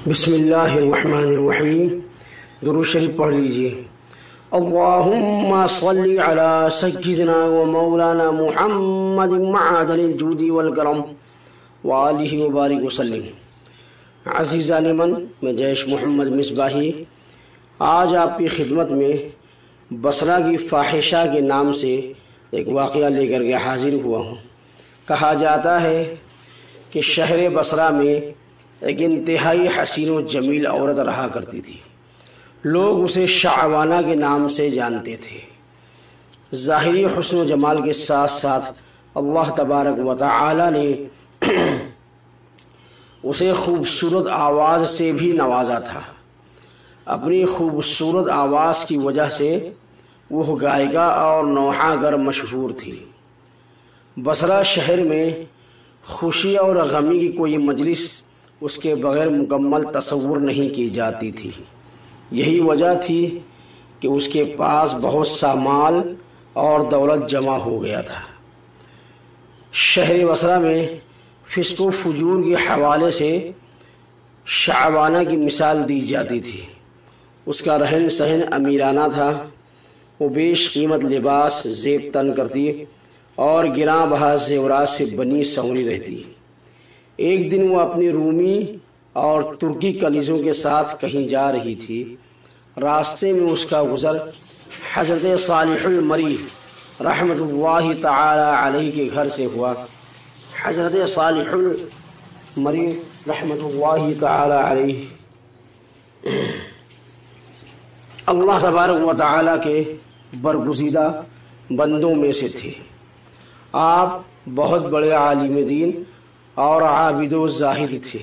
بسم اللہ الرحمن الرحیم۔ درود شریف پڑھ لیجیے۔ اللہم صلی علی سیدنا و مولانا محمد معدن الجود والکرم وآلہ وبارک وسلم۔ عزیزان من، میں جیش محمد مصباحی آج آپ کی خدمت میں بصرہ کی فاحشہ کے نام سے ایک واقعہ لے کر کے حاضر ہوا ہوں۔ کہا جاتا ہے کہ شہر بصرہ میں ایک انتہائی حسین و جمیل عورت رہا کرتی تھی۔ لوگ اسے شعبانہ کے نام سے جانتے تھے۔ ظاہری حسن و جمال کے ساتھ ساتھ اللہ تبارک و تعالی نے اسے خوبصورت آواز سے بھی نوازا تھا۔ اپنی خوبصورت آواز کی وجہ سے وہ گائیکا اور نوحہ گر مشہور تھی۔ بصرہ شہر میں خوشی اور غمی کی کوئی مجلس اس کے بغیر مکمل تصور نہیں کی جاتی تھی۔ یہی وجہ تھی کہ اس کے پاس بہت سا مال اور دولت جمع ہو گیا تھا۔ شہر بصرہ میں فسق و فجور کے حوالے سے شعبانہ کی مثال دی جاتی تھی۔ اس کا رہن سہن امیرانہ تھا۔ وہ بیش قیمت لباس زیب تن کرتی اور گراں بہا زیورات سے بنی سنوری رہتی۔ ایک دن وہ اپنی رومی اور ترکی کنیزوں کے ساتھ کہیں جا رہی تھی۔ راستے میں اس کا گزر حضرت صالح المری رحمۃ اللہ تعالی علیہ کے گھر سے ہوا۔ حضرت صالح المری رحمۃ اللہ تعالی علیہ اللہ تبارک و تعالی کے برگزیدہ بندوں میں سے تھے۔ آپ بہت بڑے عالم دین اور عابد و زاہد تھے۔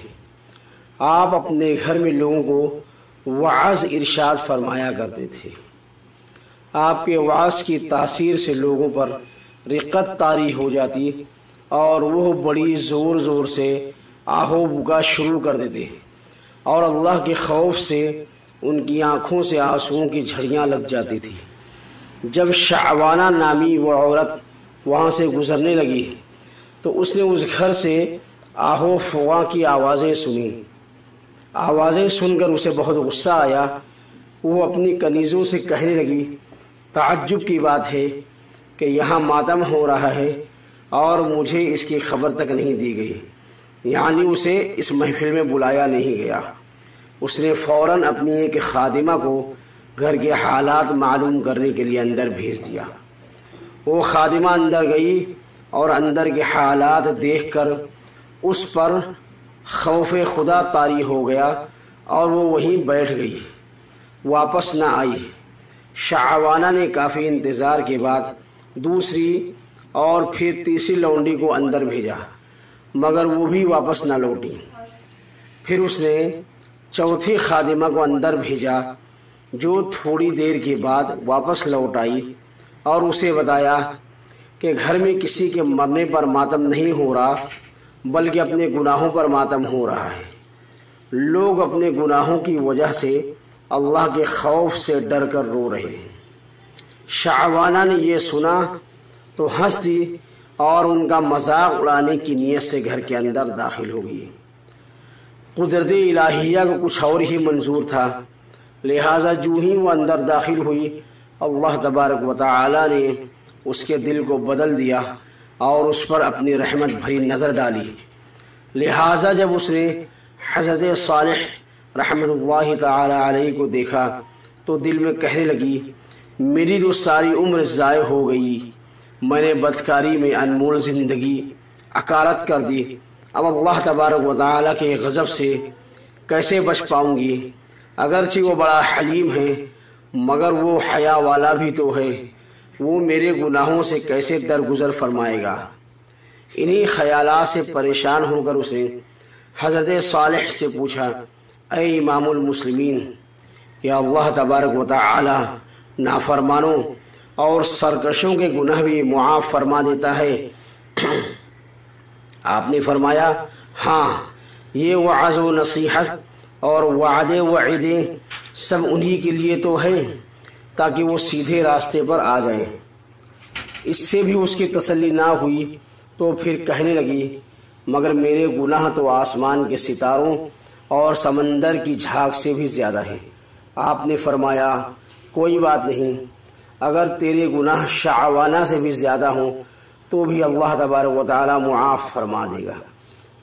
آپ اپنے گھر میں لوگوں کو وعظ ارشاد فرمایا کرتے تھے۔ آپ کے وعظ کی تاثیر سے لوگوں پر رقت طاری ہو جاتی اور وہ بڑی زور زور سے آہو بکا شروع کر دیتے اور اللہ کے خوف سے ان کی آنکھوں سے آنسوؤں کی جھڑیاں لگ جاتی تھی۔ جب شعبانہ نامی وہ عورت وہاں سے گزرنے لگی تو اس نے اس گھر سے آہو فغاں کی آوازیں سنی۔ آوازیں سن کر اسے بہت غصہ آیا۔ وہ اپنی کنیزوں سے کہنے لگی، تعجب کی بات ہے کہ یہاں ماتم ہو رہا ہے اور مجھے اس کی خبر تک نہیں دی گئی، یعنی اسے اس محفل میں بلایا نہیں گیا۔ اس نے فوراً اپنی ایک خادمہ کو گھر کے حالات معلوم کرنے کے لیے اندر بھیج دیا۔ وہ خادمہ اندر گئی اور اندر کے حالات دیکھ کر اس پر خوف خدا طاری ہو گیا اور وہ وہیں بیٹھ گئی، واپس نہ آئی۔ شعبانہ نے کافی انتظار کے بعد دوسری اور پھر تیسری لونڈی کو اندر بھیجا، مگر وہ بھی واپس نہ لوٹی۔ پھر اس نے چوتھی خادمہ کو اندر بھیجا، جو تھوڑی دیر کے بعد واپس لوٹ آئی اور اسے بتایا کہ گھر میں کسی کے مرنے پر ماتم نہیں ہو رہا بلکہ اپنے گناہوں پر ماتم ہو رہا ہے۔ لوگ اپنے گناہوں کی وجہ سے اللہ کے خوف سے ڈر کر رو رہے ہیں۔ شعبانہ نے یہ سنا تو ہنس دی اور ان کا مذاق اڑانے کی نیت سے گھر کے اندر داخل ہو گئی۔ قدرت الہیہ کو کچھ اور ہی منظور تھا، لہٰذا جو ہی وہ اندر داخل ہوئی اللہ تبارک و تعالی نے اس کے دل کو بدل دیا اور اس پر اپنی رحمت بھری نظر ڈالی۔ لہٰذا جب اس نے حضرت صالح رحمۃ اللہ تعالی علیہ کو دیکھا تو دل میں کہنے لگی، میری تو ساری عمر ضائع ہو گئی، میں نے بدکاری میں انمول زندگی اکارت کر دی، اب اللہ تبارک و تعالی کے غضب سے کیسے بچ پاؤں گی؟ اگرچہ وہ بڑا حلیم ہے مگر وہ حیا والا بھی تو ہے، وہ میرے گناہوں سے کیسے درگزر فرمائے گا؟ انہی خیالات سے پریشان ہو کر اس نے حضرت صالح سے پوچھا، اے امام المسلمین، یا اللہ تبارک و تعالی نافرمانوں اور سرکشوں کے گناہ بھی معاف فرما دیتا ہے؟ آپ نے فرمایا، ہاں، یہ وعظ و نصیحت اور وعدے وعیدیں سب انہی کے لیے تو ہیں تاکہ وہ سیدھے راستے پر آ جائیں۔ اس سے بھی اس کی تسلی نہ ہوئی تو پھر کہنے لگی، مگر میرے گناہ تو آسمان کے ستاروں اور سمندر کی جھاگ سے بھی زیادہ ہے۔ آپ نے فرمایا کوئی بات نہیں، اگر تیرے گناہ شعوانہ سے بھی زیادہ ہوں تو بھی اللہ تبارک و تعالی معاف فرما دے گا۔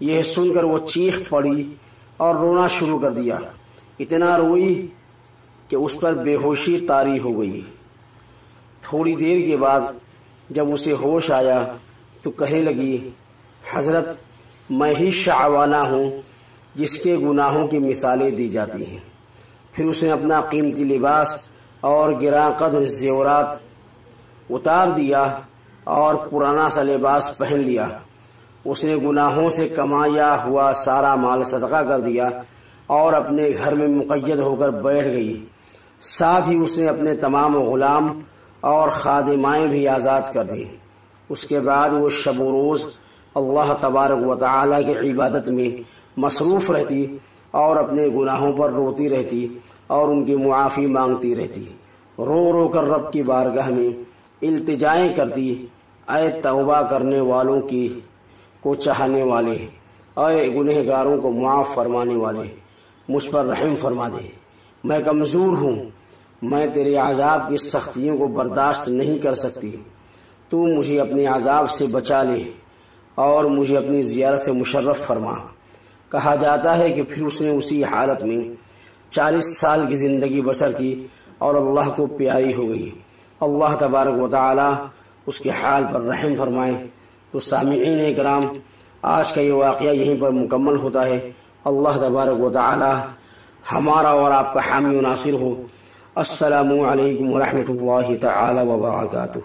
یہ سن کر وہ چیخ پڑی اور رونا شروع کر دیا، اتنا روئی کہ اس پر بے ہوشی طاری ہو گئی۔ تھوڑی دیر کے بعد جب اسے ہوش آیا تو کہنے لگی حضرت میں ہی شعوانہ ہوں جس کے گناہوں کی مثالیں دی جاتی ہیں۔ پھر اس نے اپنا قیمتی لباس اور گراں قدر زیورات اتار دیا اور پرانا سا لباس پہن لیا۔ اس نے گناہوں سے کمایا ہوا سارا مال صدقہ کر دیا اور اپنے گھر میں مقید ہو کر بیٹھ گئی۔ ساتھ ہی اس نے اپنے تمام غلام اور خادمائیں بھی آزاد کر دی۔ اس کے بعد وہ شب و روز اللہ تبارک و تعالی کی عبادت میں مصروف رہتی اور اپنے گناہوں پر روتی رہتی اور ان کی معافی مانگتی رہتی، رو رو کر رب کی بارگاہ میں التجائیں کرتی، اے توبہ کرنے والوں کی کو چاہنے والے، اے گنہگاروں کو معاف فرمانے والے، مجھ پر رحم فرما دے، میں کمزور ہوں، میں تیرے عذاب کی سختیوں کو برداشت نہیں کر سکتی، تو مجھے اپنے عذاب سے بچا لے اور مجھے اپنی زیارت سے مشرف فرما۔ کہا جاتا ہے کہ پھر اس نے اسی حالت میں 40 سال کی زندگی بسر کی اور اللہ کو پیاری ہو گئی۔ اللہ تبارک و تعالی اس کے حال پر رحم فرمائے۔ تو سامعین کرام، آج کا یہ واقعہ یہیں پر مکمل ہوتا ہے۔ اللہ تبارک و تعالی ہمارا اور آپ کا حامی و ناصر ہو۔ السلام علیکم ورحمۃ اللہ تعالی وبرکاتہ۔